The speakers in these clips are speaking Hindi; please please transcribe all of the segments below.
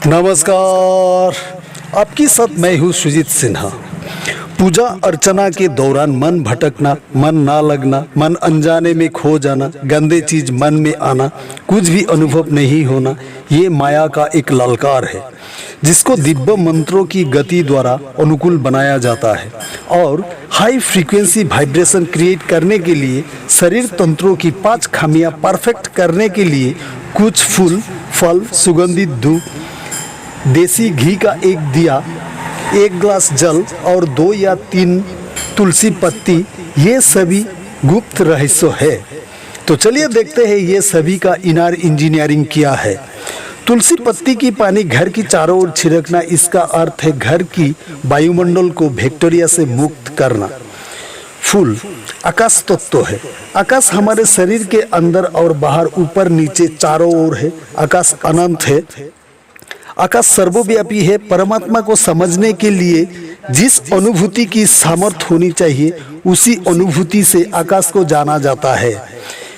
नमस्कार। आपकी साथ मैं हूँ सुजीत सिन्हा। पूजा अर्चना के दौरान मन भटकना, मन ना लगना, मन अनजाने में खो जाना, गंदे चीज मन में आना, कुछ भी अनुभव नहीं होना, ये माया का एक ललकार है जिसको दिव्य मंत्रों की गति द्वारा अनुकूल बनाया जाता है। और हाई फ्रीक्वेंसी वाइब्रेशन क्रिएट करने के लिए शरीर तंत्रों की 5 खामियां परफेक्ट करने के लिए कुछ फूल, फल, सुगंधित धूप, देसी घी का एक दिया, 1 ग्लास जल और 2 या 3 तुलसी पत्ती, ये सभी गुप्त रहस्य है। तो चलिए देखते हैं ये सभी का इनर इंजीनियरिंग क्या है। तुलसी पत्ती की पानी घर की चारों ओर छिड़कना, इसका अर्थ है घर की वायुमंडल को बैक्टीरिया से मुक्त करना। फूल आकाश तत्व है। आकाश हमारे शरीर के अंदर और बाहर, ऊपर नीचे चारों ओर है। आकाश अनंत है। आकाश सर्वव्यापी है। परमात्मा को समझने के लिए जिस अनुभूति की सामर्थ्य होनी चाहिए, उसी अनुभूति से आकाश को जाना जाता है।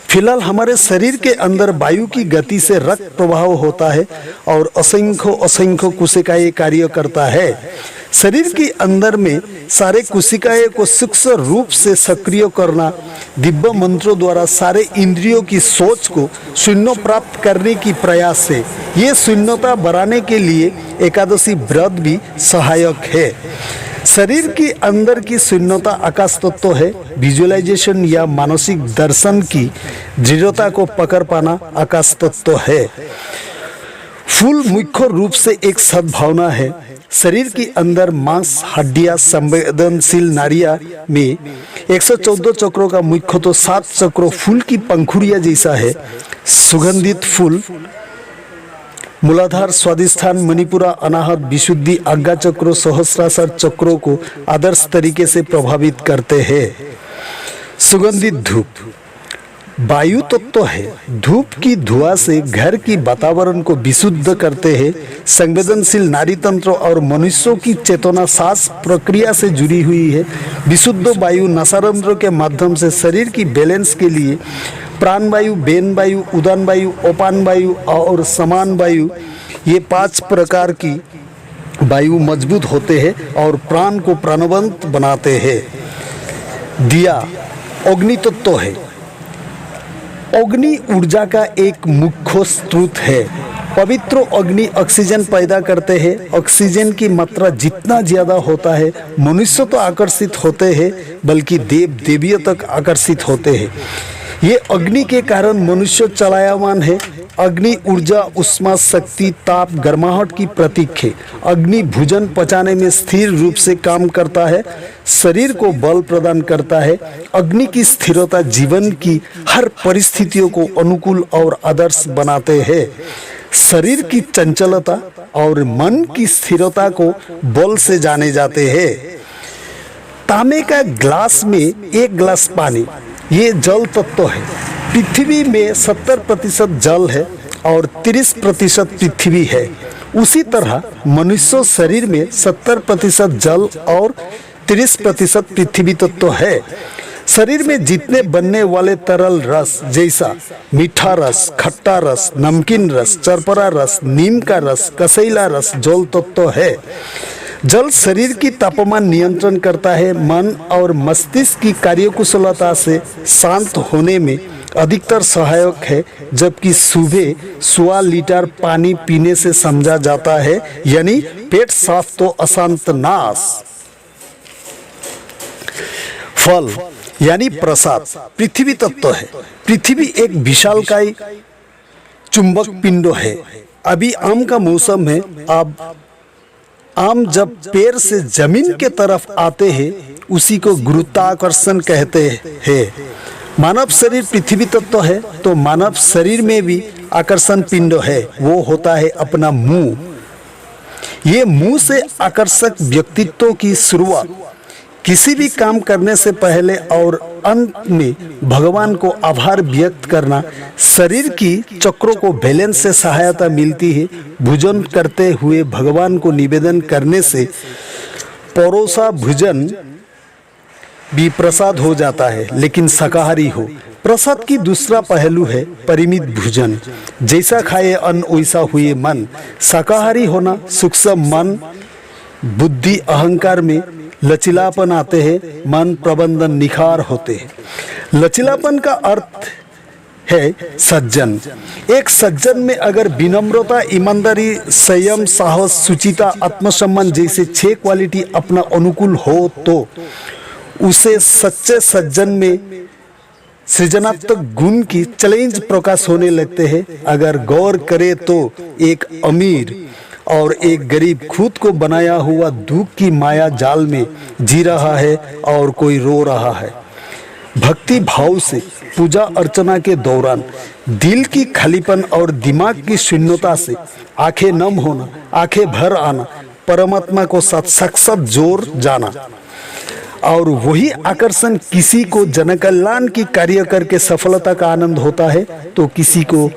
फिलहाल हमारे शरीर के अंदर वायु की गति से रक्त प्रवाह होता है और असंख्य कोशिकाएं कार्य करता है। शरीर के अंदर में सारे कोशिकाएं को सूक्ष्म रूप से सक्रिय करना, दिव्य मंत्रों द्वारा सारे इंद्रियों की सोच को शून्य प्राप्त करने की प्रयास से ये शून्यता बढ़ाने के लिए एकादशी व्रत भी सहायक है। शरीर के अंदर की शून्यता आकाश तत्व है। विजुअलाइजेशन या मानसिक दर्शन की दृढ़ता को पकड़ पाना आकाश तत्व है। फूल मुख्य रूप से एक सद्भावना है। शरीर के अंदर मांस, हड्डियां, संवेदनशील नाड़ियां में 114 चक्रों का मुख्य तो 7 चक्रों फूल की पंखुड़ियां जैसा है। सुगंधित फूल मूलाधार, स्वादिष्ठान, मणिपुरा, अनाहत, विशुद्धि, आज्ञा चक्रों, सहस्रार चक्रों को आदर्श तरीके से प्रभावित करते हैं। सुगंधित धूप वायु तत्व है। धूप की धुआं से घर की वातावरण को विशुद्ध करते हैं। संवेदनशील नाड़ी तंत्र और मनुष्यों की चेतना सांस प्रक्रिया से जुड़ी हुई है। विशुद्ध वायु नसारंध्रों के माध्यम से शरीर की बैलेंस के लिए प्राण वायु, बेन वायु, उदान वायु, अपान वायु और समान वायु, ये 5 प्रकार की वायु मजबूत होते हैं और प्राण को प्राणवंत बनाते हैं। दिया अग्नि तत्व है। अग्नि ऊर्जा का एक मुख्य स्रोत है। पवित्र अग्नि ऑक्सीजन पैदा करते हैं। ऑक्सीजन की मात्रा जितना ज्यादा होता है, मनुष्य तो आकर्षित होते हैं, बल्कि देव देवियों तक आकर्षित होते हैं। ये अग्नि के कारण मनुष्य चलायमान है। अग्नि ऊर्जा, उष्मा, शक्ति, ताप, गर्माहट की प्रतीक है। अग्नि भोजन पचाने में स्थिर रूप से काम करता है, शरीर को बल प्रदान करता है। अग्नि की स्थिरता जीवन की हर परिस्थितियों को अनुकूल और आदर्श बनाते हैं। शरीर की चंचलता और मन की स्थिरता को बल से जाने जाते हैं। तांबे का ग्लास में 1 ग्लास पानी, ये जल तत्व है। पृथ्वी में 70% जल है और 30% पृथ्वी है। उसी तरह मनुष्य शरीर में 70% जल और 30% पृथ्वी तत्व है। शरीर में जितने बनने वाले तरल रस जैसा मीठा रस, खट्टा रस, नमकीन रस, चरपरा रस, नीम का रस, कसैला रस जल तत्व है। जल शरीर की तापमान नियंत्रण करता है। मन और मस्तिष्क की कार्यकुशलता से शांत होने में अधिकतर सहायक है, जबकि सुबह 1.25 लीटर पानी पीने से समझा जाता है, यानी पेट साफ तो अशांत नाश। फल यानी प्रसाद पृथ्वी तत्व है। पृथ्वी एक विशालकाय चुंबक पिंड है। अभी आम का मौसम है। अब आम जब पेड़ से जमीन के तरफ आते हैं, उसी को गुरुत्वाकर्षण कहते हैं। मानव शरीर पृथ्वी तत्व है, तो मानव शरीर में भी आकर्षण पिंड है। वो होता है अपना मुंह। ये मुंह से आकर्षक व्यक्तित्व की शुरुआत। किसी भी काम करने से पहले और अंत में भगवान को आभार व्यक्त करना। शरीर की चक्रों को बैलेंस से सहायता मिलती है। भोजन करते हुए भगवान को निवेदन करने से परोसा भोजन भी प्रसाद हो जाता है, लेकिन शाकाहारी हो। प्रसाद की दूसरा पहलू है परिमित भोजन। जैसा खाए अन्न वैसा हुए मन। शाकाहारी होना सूक्ष्म मन, बुद्धि अहंकार में लचीलापन आते हैं, मन प्रबंधन निखार होते हैं। लचीलापन का अर्थ है सज्जन। एक सज्जन में अगर विनम्रता, ईमानदारी, संयम, साहस, सुचिता, आत्मसम्मान जैसे 6 क्वालिटी अपना अनुकूल हो तो उसे सच्चे सज्जन में सृजनात्मक गुण की चैलेंज प्रकाश होने लगते हैं। अगर गौर करे तो एक अमीर और एक गरीब खुद को बनाया हुआ दुख की माया जाल में जी रहा है और कोई रो रहा है। भक्ति भाव से पूजा अर्चना के दौरान दिल की खालीपन और दिमाग की शून्यता से आंखें नम होना, आंखें भर आना, परमात्मा को साक्षात जोर जाना, और वही आकर्षण किसी को जनकल्याण की कार्य करके सफलता का आनंद होता है तो किसी को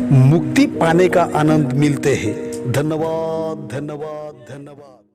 मुक्ति पाने का आनंद मिलते हैं। धन्यवाद, धन्यवाद, धन्यवाद।